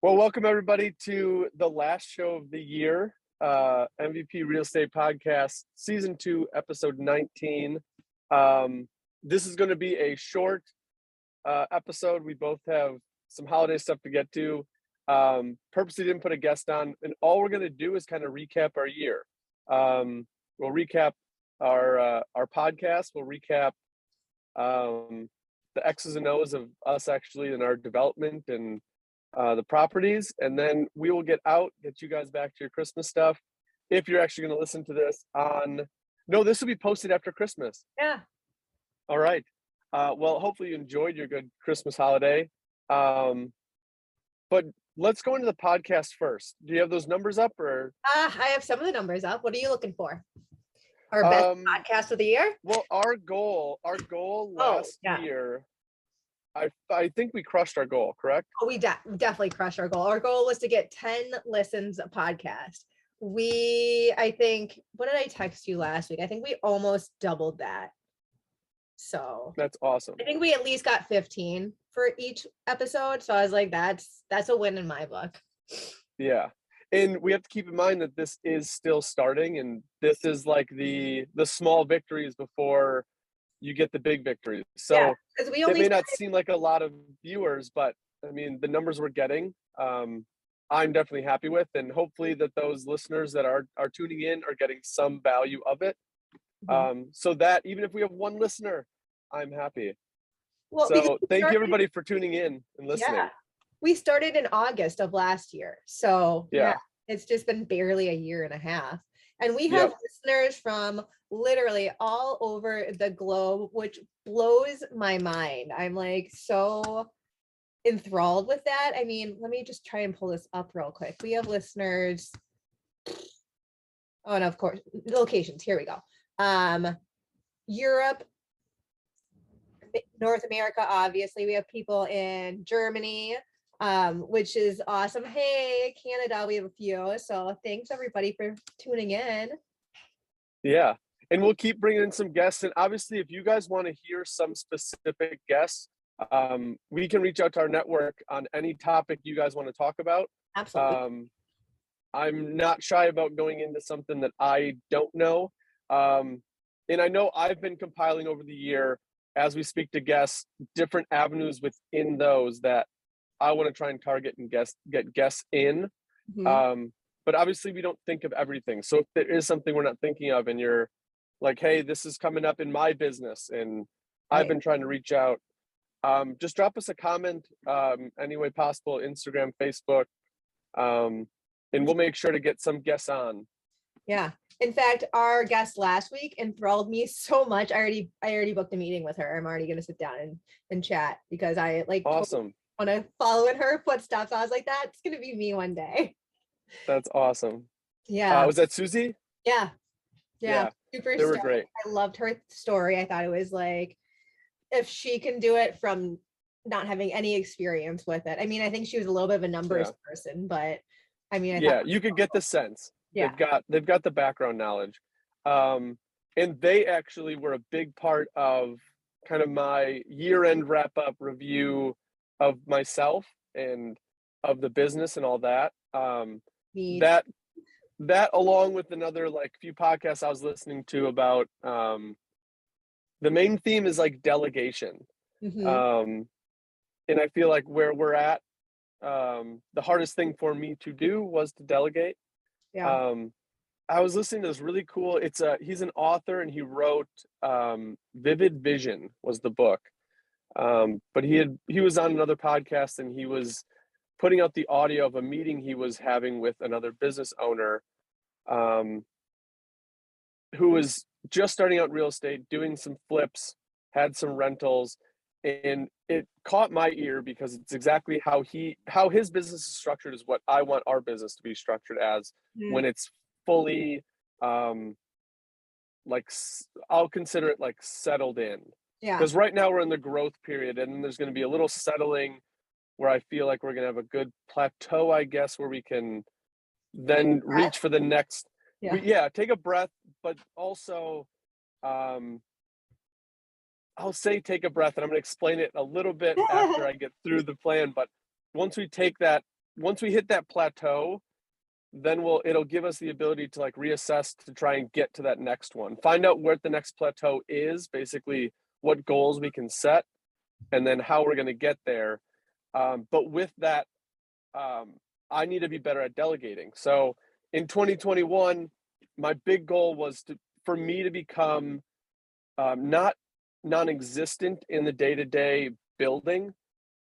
Well, welcome everybody to the last show of the year, MVP Real Estate Podcast, Season 2, Episode 19. This is going to be a short episode. We both have some holiday stuff to get to. Purposely didn't put a guest on, and all we're going to do is kind of recap our year. We'll recap our podcast. We'll recap the X's and O's of us actually in our development and the properties, and then we will get you guys back to your Christmas stuff. If you're actually going to listen to this this will be posted after Christmas. Yeah. All right. Well, hopefully you enjoyed your good Christmas holiday. But let's go into the podcast first. Do you have those numbers up or? I have some of the numbers up. What are you looking for? Our best podcast of the year? Well, our goal last year, I think we crushed our goal, correct? Oh, we definitely crushed our goal. Our goal was to get 10 listens a podcast. What did I text you last week? I think we almost doubled that. So that's awesome. I think we at least got 15 for each episode. So I was like, that's a win in my book. Yeah. And we have to keep in mind that this is still starting, and this is like the small victories before you get the big victories. So it may not seem like a lot of viewers, but I mean, the numbers we're getting, I'm definitely happy with, and hopefully that those listeners that are tuning in are getting some value of it. So that even if we have one listener, I'm happy. Well, so thank you everybody for tuning in and listening. Yeah. We started in August of last year. So yeah, it's just been barely a year and a half. And we have listeners from literally all over the globe, which blows my mind. I'm like so enthralled with that. I mean, let me just try and pull this up real quick. We have listeners. Oh, and of course, locations. Here we go. Europe, North America, obviously. We have people in Germany, which is awesome. Hey, Canada, we have a few. So thanks everybody for tuning in. Yeah. And we'll keep bringing in some guests. And obviously, if you guys want to hear some specific guests, we can reach out to our network on any topic you guys want to talk about. Absolutely. I'm not shy about going into something that I don't know. And I know I've been compiling over the year, as we speak to guests, different avenues within those that I want to try and target and get guests in. But obviously we don't think of everything. So if there is something we're not thinking of and you're like, hey, this is coming up in my business and I've been trying to reach out, just drop us a comment any way possible, Instagram, Facebook, and we'll make sure to get some guests on. Yeah. In fact, our guest last week enthralled me so much. I already booked a meeting with her. I'm already going to sit down and chat because I awesome. Want to follow in her footsteps. I was like, that's going to be me one day. That's awesome. Yeah. Was that Susie? Yeah. Super. They were great. I loved her story. I thought it was like, if she can do it from not having any experience with it. I mean, I think she was a little bit of a numbers person, but I mean, you could get the sense. Yeah. They've got the background knowledge. And they actually were a big part of kind of my year-end wrap-up review of myself and of the business and all that. That along with another few podcasts I was listening to about the main theme is delegation. And I feel like where we're at, the hardest thing for me to do was to delegate. I was listening to this really cool, he's an author and he wrote Vivid Vision was the book. But he was on another podcast and he was putting out the audio of a meeting he was having with another business owner who was just starting out in real estate, doing some flips, had some rentals, and it caught my ear because it's exactly how his business is structured is what I want our business to be structured as when it's fully I'll consider it settled in. Because right now we're in the growth period and there's going to be a little settling where I feel like we're going to have a good plateau, I guess, where we can then reach for the next. Take a breath, but also I'll say take a breath, and I'm going to explain it a little bit after I get through the plan. But once we take that once we hit that plateau, then it'll give us the ability to like reassess to try and get to that next one, find out where the next plateau is, basically what goals we can set, and then how we're going to get there. But with that, I need to be better at delegating. So in 2021, my big goal was for me to become not non-existent in the day-to-day building,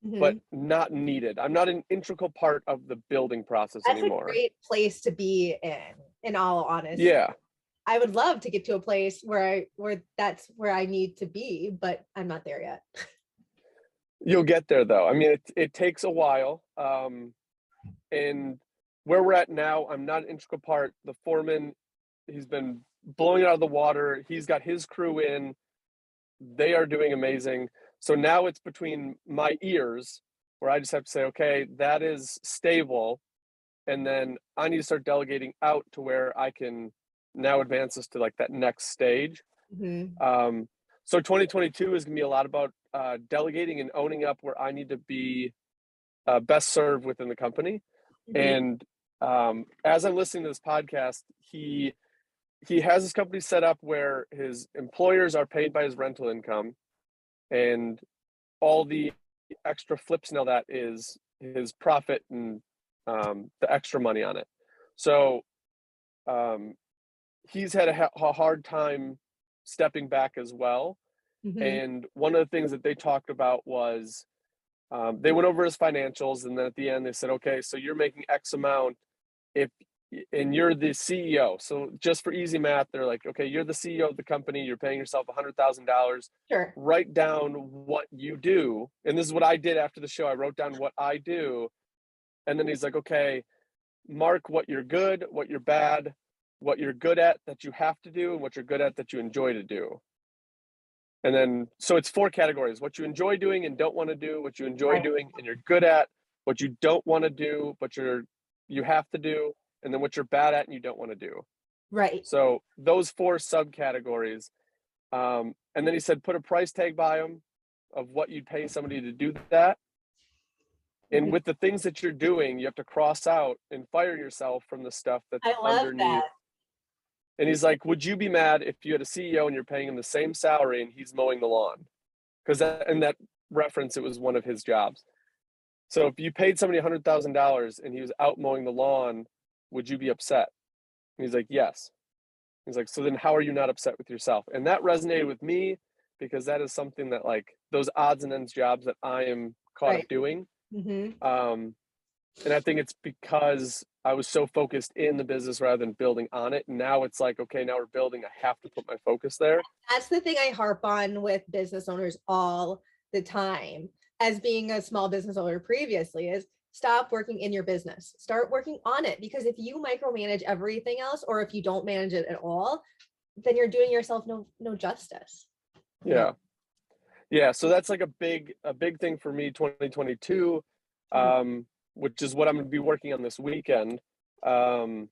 but not needed. I'm not an integral part of the building process anymore. That's a great place to be in all honesty. Yeah. I would love to get to a place where that's where I need to be, but I'm not there yet. You'll get there though. I mean, it takes a while. And where we're at now, I'm not an integral part. The foreman, he's been blowing it out of the water. He's got his crew in. They are doing amazing. So now it's between my ears where I just have to say, okay, that is stable. And then I need to start delegating out to where I can now advance us to like that next stage. So 2022 is going to be a lot about delegating and owning up where I need to be best served within the company. And as I'm listening to this podcast, he has his company set up where his employers are paid by his rental income, and all the extra flips now that is his profit and the extra money on it. So he's had a hard time stepping back as well. And one of the things that they talked about was they went over his financials, and then at the end they said, okay, so you're making X amount and you're the CEO. So just for easy math, they're like, okay, you're the CEO of the company. You're paying yourself $100,000. Sure. Write down what you do. And this is what I did after the show. I wrote down what I do. And then he's like, okay, mark what you're good, what you're bad, what you're good at that you have to do, and what you're good at that you enjoy to do. And then, so it's 4 categories: what you enjoy doing and don't want to do, what you enjoy doing and you're good at, what you don't want to do, but you have to do, and then what you're bad at and you don't want to do. Right. So those 4 subcategories. And then he said, put a price tag by them of what you'd pay somebody to do that. And with the things that you're doing, you have to cross out and fire yourself from the stuff that's underneath. That. And he's like, would you be mad if you had a CEO and you're paying him the same salary and he's mowing the lawn? Because in that reference, it was one of his jobs. So if you paid somebody $100,000 and he was out mowing the lawn, would you be upset? And he's like, yes. He's like, so then how are you not upset with yourself? And that resonated with me because that is something that like those odds and ends jobs that I am caught up doing. And I think it's because I was so focused in the business rather than building on it. And now it's like, okay, now we're building. I have to put my focus there. That's the thing I harp on with business owners all the time, as being a small business owner previously, is stop working in your business. Start working on it. Because if you micromanage everything else, or if you don't manage it at all, then you're doing yourself no justice. Yeah. Yeah. So that's like a big thing for me, 2022. Which is what I'm going to be working on this weekend, about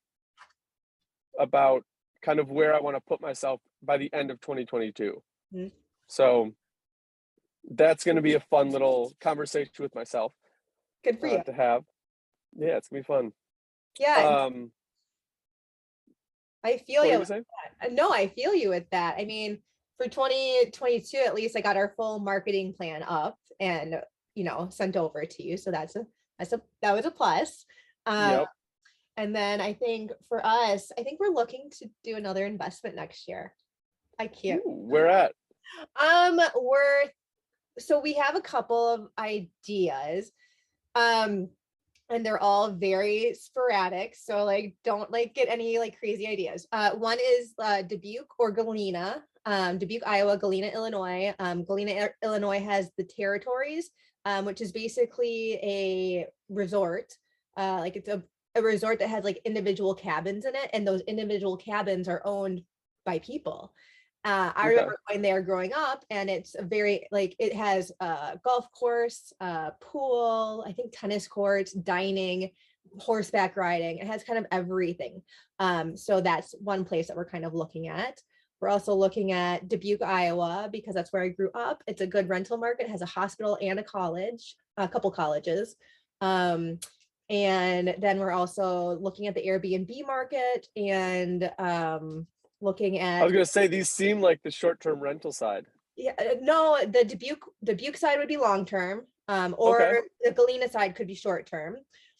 kind of where I want to put myself by the end of 2022. So that's going to be a fun little conversation with myself. Good for you to have. Yeah, it's going to be fun. Yeah. I feel you. No, I feel you with that. I mean, for 2022, at least I got our full marketing plan up and, sent over to you. So that was a plus. Yep. And then I think for us, we're looking to do another investment next year. I can't. Ooh, where at? So we have a couple of ideas, and they're all very sporadic. So like, don't get any crazy ideas. One is Dubuque or Galena, Dubuque, Iowa, Galena, Illinois. Galena, Illinois has the territories, which is basically a resort. It's a resort that has individual cabins in it, and those individual cabins are owned by people. I remember going there growing up, and it's a very it has a golf course, pool, I think tennis courts, dining, horseback riding. It has kind of everything. So that's one place that we're kind of looking at. We're also looking at Dubuque, Iowa, because that's where I grew up. It's a good rental market. It has a hospital and a college, a couple colleges. And then we're also looking at the Airbnb market and looking I at. was going to say, these seem like the short-term rental side. Yeah, no, the Dubuque side would be long-term, or Okay. the Galena side could be short-term.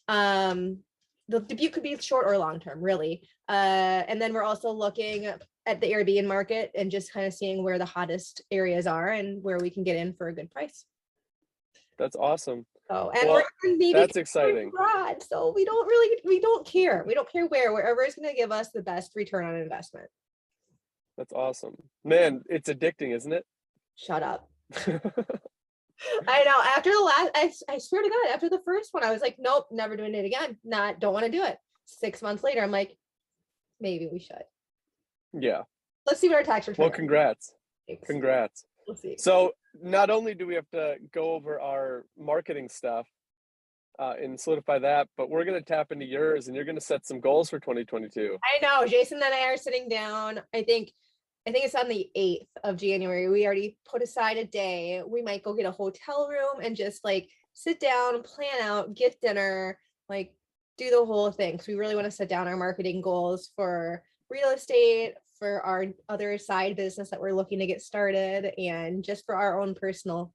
The Dubuque could be short or long-term, really. And then we're also looking at the Airbnb market and just kind of seeing where the hottest areas are and where we can get in for a good price. That's awesome. Oh, and Well, we're maybe that's exciting. abroad, so we don't care. We don't care wherever is going to give us the best return on investment. That's awesome. Man, it's addicting, isn't it? Shut up. I know. After the last, I swear to God, after the first one, I was like, nope, never doing it again. Don't want to do it. 6 months later, I'm like, maybe we should. Yeah. Let's see what our tax return. Well, congrats. Thanks. Congrats. We'll see. So not only do we have to go over our marketing stuff and solidify that, but we're going to tap into yours, and you're going to set some goals for 2022. I know. Jason and I are sitting down. I think it's on the 8th of January. We already put aside a day. We might go get a hotel room and just like sit down, plan out, get dinner, like do the whole thing. So we really want to set down our marketing goals for real estate, for our other side business that we're looking to get started, and just for our own personal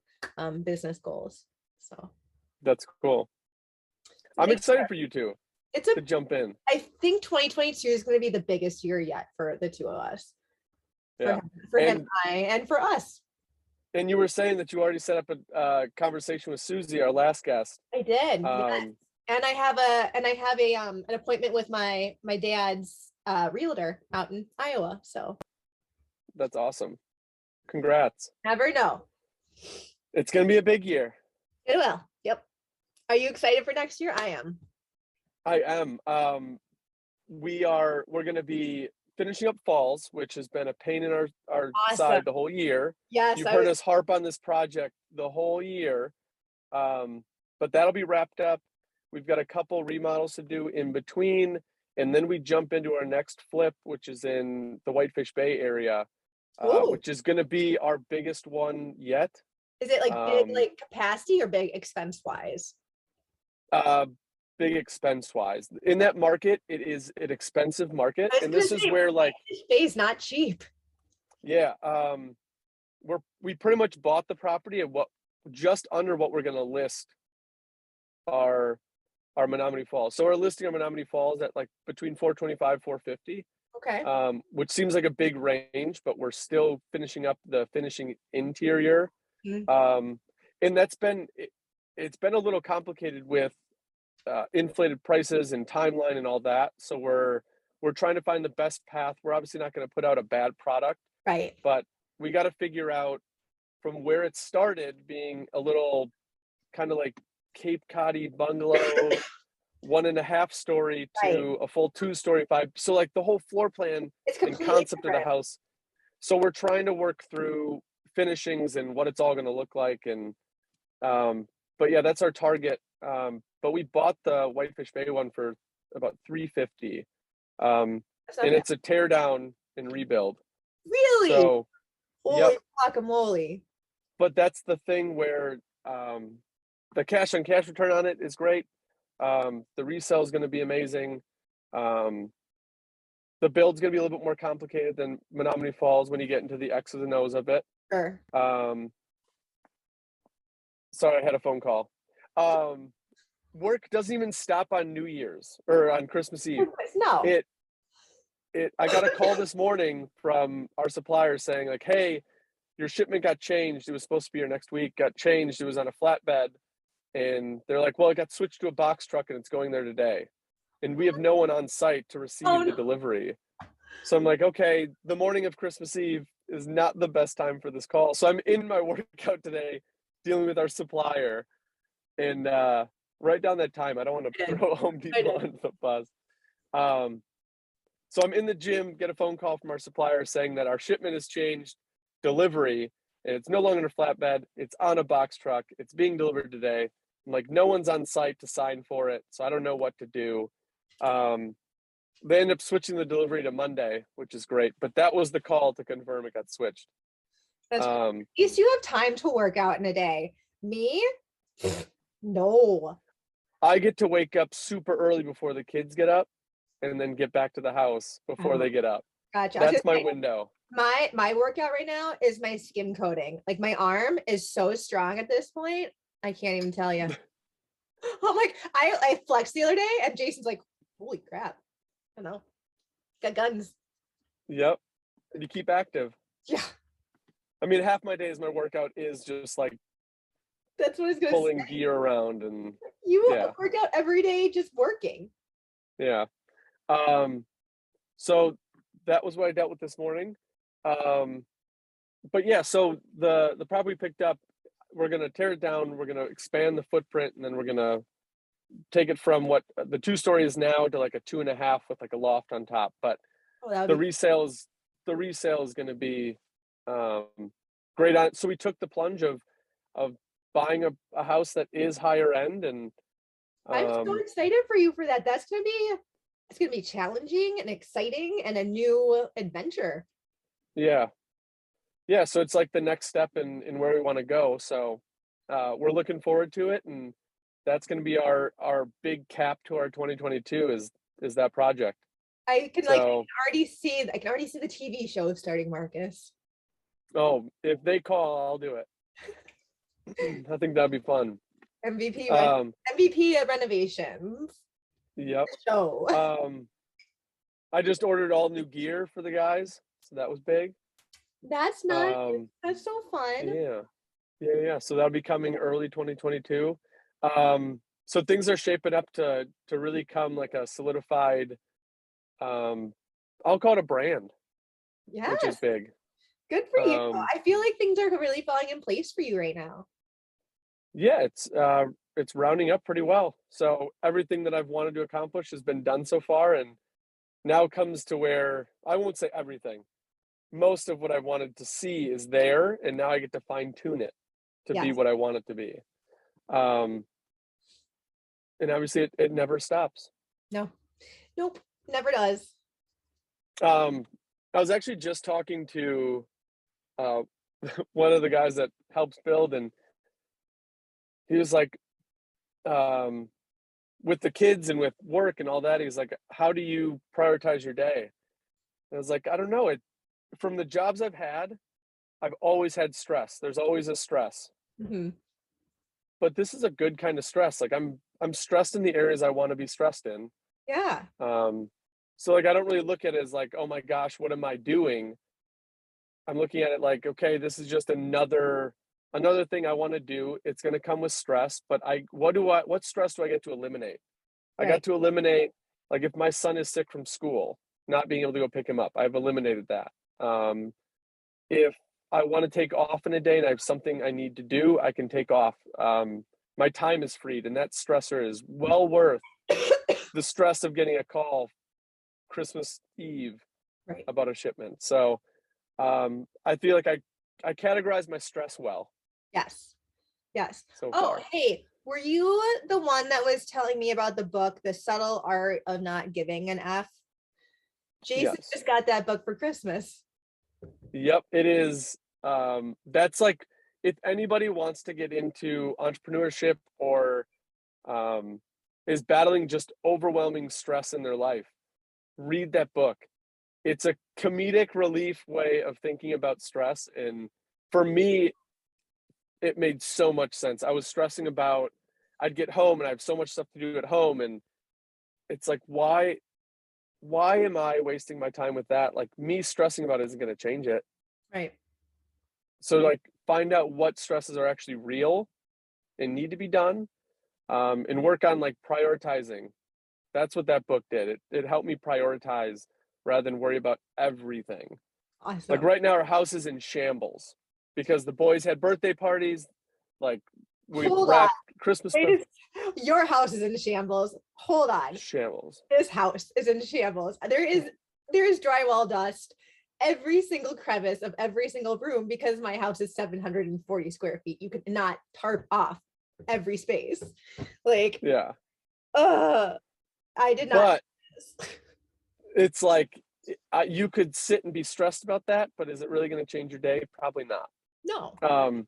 business goals. So that's cool. I'm excited for you two to jump in. I think 2022 is going to be the biggest year yet for the two of us. Yeah. For him and I, and for us. And you were saying that you already set up a conversation with Susie, our last guest. I did. Yes. And I have an appointment with my dad's realtor out in Iowa. So that's awesome. Congrats. Never know. It's going to be a big year. It will. Yep. Are you excited for next year? I am. We're going to be finishing up falls, which has been a pain in our awesome. side the whole year. Yes. You've heard us harp on this project the whole year. But that'll be wrapped up. We've got a couple remodels to do in between, and then we jump into our next flip, which is in the Whitefish Bay area, which is going to be our biggest one yet. Is it like big, like capacity, or big expense wise? Big expense wise. In that market, it is an expensive market, and this is where like Bay is not cheap. Yeah, we pretty much bought the property at just under what we're going to list our Menominee Falls. So we're listing our Menominee Falls at like between 425, 450. Okay. Which seems like a big range, but we're still finishing up the finishing interior. Mm-hmm. And it's been a little complicated with inflated prices and timeline and all that. So we're trying to find the best path. We're obviously not going to put out a bad product, right? But we got to figure out from where it started being a little kind of like Cape Cod-y bungalow, 1.5 story to a full 2-story 5. So like the whole floor plan and concept of the house. So we're trying to work through finishings and what it's all going to look like. And, but yeah, that's our target. But we bought the Whitefish Bay one for about $350. And it's a tear down and rebuild. Really? So, holy guacamole. But that's the thing where the cash on cash return on it is great. The resale is going to be amazing. The build's going to be a little bit more complicated than Menominee Falls when you get into the X's and O's of it. Sure. Sorry, I had a phone call. Work doesn't even stop on New Year's or on Christmas Eve. No. I got a call this morning from our supplier saying like, hey, your shipment got changed. It was supposed to be here next week, got changed. It was on a flatbed. And they're like, well, it got switched to a box truck and it's going there today. And we have no one on site to receive the delivery. So I'm like, okay, the morning of Christmas Eve is not the best time for this call. So I'm in my workout today dealing with our supplier. And right down that time, I don't want to throw Home Depot under the bus. So I'm in the gym, get a phone call from our supplier saying that our shipment has changed delivery, and it's no longer in a flatbed. It's on a box truck. It's being delivered today. I'm like, no one's on site to sign for it, so I don't know what to do. They end up switching the delivery to Monday, which is great. But that was the call to confirm it got switched. At least you have time to work out in a day. Me? No. I get to wake up super early before the kids get up and then get back to the house before they get up. Gotcha. That's my window. My workout right now is my skin coating. Like my arm is so strong at this point. I can't even tell you. I'm like, I flexed the other day and Jason's like, holy crap. I don't know. Got guns. Yep. You keep active. Yeah. I mean, half my days, my workout is just like that's what I was going to say. Pulling gear around and you work out every day just working. Yeah. So that was what I dealt with this morning. But yeah, so the property we picked up, we're going to tear it down. We're going to expand the footprint, and then we're going to take it from what the 2-story is now to like a 2.5 with like a loft on top. But the resale is going to be great on. So we took the plunge of buying a house that is higher end, and I'm so excited for you for that. It's gonna be challenging and exciting and a new adventure. Yeah. So it's like the next step in where we want to go. So we're looking forward to it, and that's going to be our big cap to our 2022 is that project. I can already see the TV show starting, Marcus. Oh, if they call, I'll do it. I think that'd be fun. MVP of renovations. Yep. So I just ordered all new gear for the guys, so that was big. That's nice. That's so fun. Yeah. So that'll be coming early 2022. So things are shaping up to really come like a solidified, I'll call it a brand. Yeah, which is big. Good for you. I feel like things are really falling in place for you right now. Yeah, it's rounding up pretty well. So everything that I've wanted to accomplish has been done so far, and now comes to where I won't say everything. Most of what I wanted to see is there, and now I get to fine tune it to be what I want it to be. And obviously it never stops. Nope, never does. I was actually just talking to one of the guys that helps build, and he was like, with the kids and with work and all that, he's like, how do you prioritize your day? And I was like, I don't know. From the jobs I've had, I've always had stress. There's always a stress. Mm-hmm. But this is a good kind of stress. Like I'm stressed in the areas I want to be stressed in. Yeah. So like I don't really look at it as like, oh my gosh, what am I doing? I'm looking at it like, okay, this is just another thing I want to do. It's going to come with stress, but what stress do I get to eliminate? Right. I got to eliminate, like if my son is sick from school, not being able to go pick him up, I've eliminated that. If I want to take off in a day and I have something I need to do, I can take off. My time is freed, and that stressor is well worth the stress of getting a call Christmas Eve about a shipment. So I feel like I categorize my stress well. Yes. So far. Hey, were you the one that was telling me about the book, The Subtle Art of Not Giving an F? Jason just got that book for Christmas. Yep, it is. That's like, if anybody wants to get into entrepreneurship or is battling just overwhelming stress in their life, read that book. It's a comedic relief way of thinking about stress. And for me, it made so much sense. I was stressing about, I'd get home and I have so much stuff to do at home. And it's like, why am I wasting my time with that? Like, me stressing about it isn't going to change it. Right. So like, find out what stresses are actually real and need to be done, and work on like prioritizing. That's what that book did. It helped me prioritize rather than worry about everything. Awesome. Like right now, our house is in shambles because the boys had birthday parties. Like we wrapped Christmas. Your house is in shambles. Hold on. Shambles. This house is in shambles. There is drywall dust every single crevice of every single room because my house is 740 square feet. You could not tarp off every space. Like, I did not. But it's like, you could sit and be stressed about that, but is it really going to change your day? Probably not. No.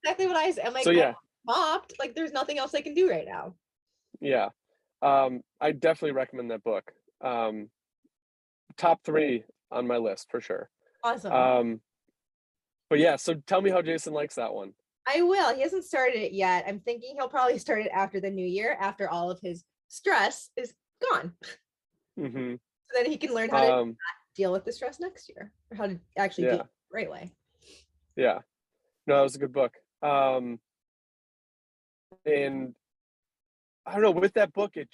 Exactly what I said. I'm like, I mopped. Like, there's nothing else I can do right now. Yeah. I definitely recommend that book. Top 3 on my list for sure. Awesome. But yeah, so tell me how Jason likes that one. I will. He hasn't started it yet. I'm thinking he'll probably start it after the new year, after all of his stress is gone. Mm-hmm. So then he can learn how to deal with the stress next year, or how to actually deal with it the right way. Yeah. No, that was a good book. And I don't know, with that book, it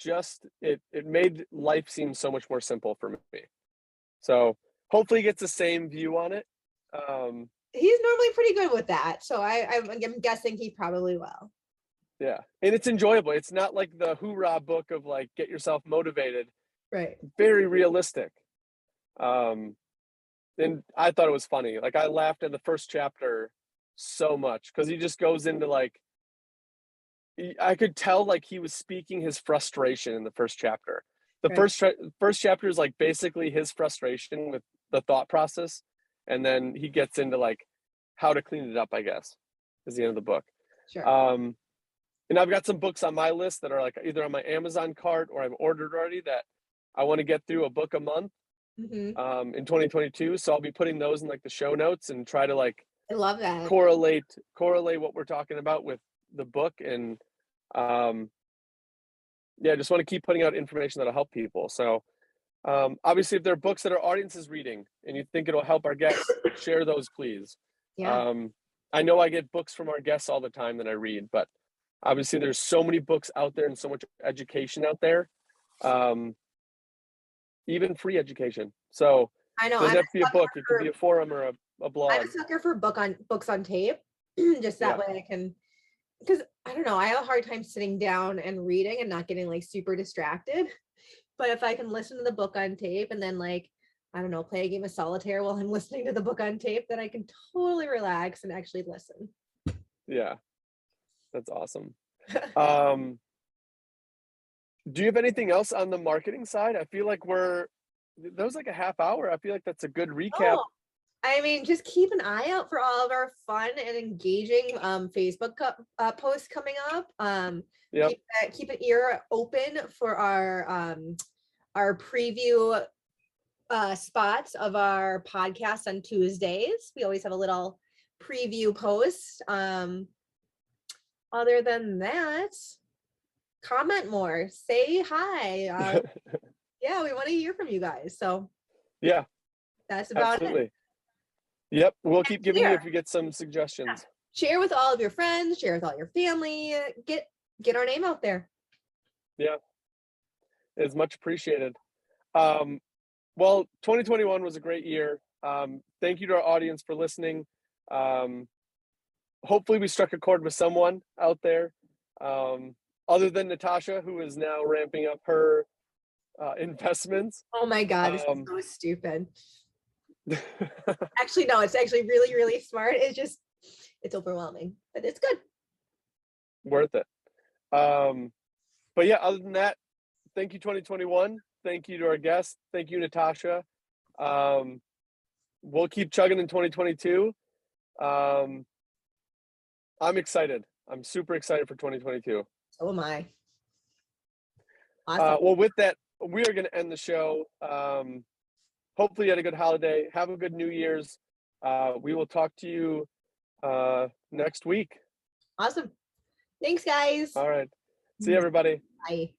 made life seem so much more simple for me. So hopefully he gets the same view on it. He's normally pretty good with that, so I'm guessing he probably will. Yeah, and it's enjoyable. It's not like the hoorah book of like get yourself motivated. Right. Very realistic. And I thought it was funny. Like I laughed at the first chapter so much because he just goes into like, I could tell like he was speaking his frustration in the first chapter. The Right. first chapter is like basically his frustration with the thought process, and then he gets into like how to clean it up, I guess, is the end of the book. Sure. And I've got some books on my list that are like either on my Amazon cart or I've ordered already that I want to get through a book a month in 2022. So I'll be putting those in like the show notes and try to like I love that. correlate what we're talking about with the book. And yeah, just want to keep putting out information that'll help people. So obviously if there are books that our audience is reading and you think it'll help our guests, share those, please. Yeah. I know I get books from our guests all the time that I read, but obviously there's so many books out there and so much education out there, even free education. So I know. it doesn't have to be a book. It could be a forum or a blog. I'm a sucker for books on tape. Just that way I can, because I don't know, I have a hard time sitting down and reading and not getting like super distracted. But if I can listen to the book on tape and then like, I don't know, play a game of solitaire while I'm listening to the book on tape, then I can totally relax and actually listen. Yeah, that's awesome. Do you have anything else on the marketing side? I feel like that was like a half hour. I feel like that's a good recap. Oh, I mean, just keep an eye out for all of our fun and engaging Facebook posts coming up. Yep. Keep an ear open for our preview spots of our podcast on Tuesdays. We always have a little preview post. Other than that, comment more, say hi. Yeah, we want to hear from you guys. So yeah, that's about absolutely. it. Yep, we'll keep giving you if we get some suggestions. Share with all of your friends, share with all your family, get our name out there. Yeah, it's much appreciated. Well, 2021 was a great year. Thank you to our audience for listening. Hopefully we struck a chord with someone out there, other than Natasha, who is now ramping up her investments. Oh my God, this is so stupid. Actually, no, it's actually really, really smart. It's overwhelming, but it's good. Worth it. But yeah, other than that, thank you 2021. Thank you to our guests. Thank you, Natasha. We'll keep chugging in 2022. I'm excited. I'm super excited for 2022. So am I. Awesome. Well, with that, we are going to end the show. Hopefully you had a good holiday. Have a good New Year's. We will talk to you next week. Awesome. Thanks, guys. All right. See you, everybody. Bye.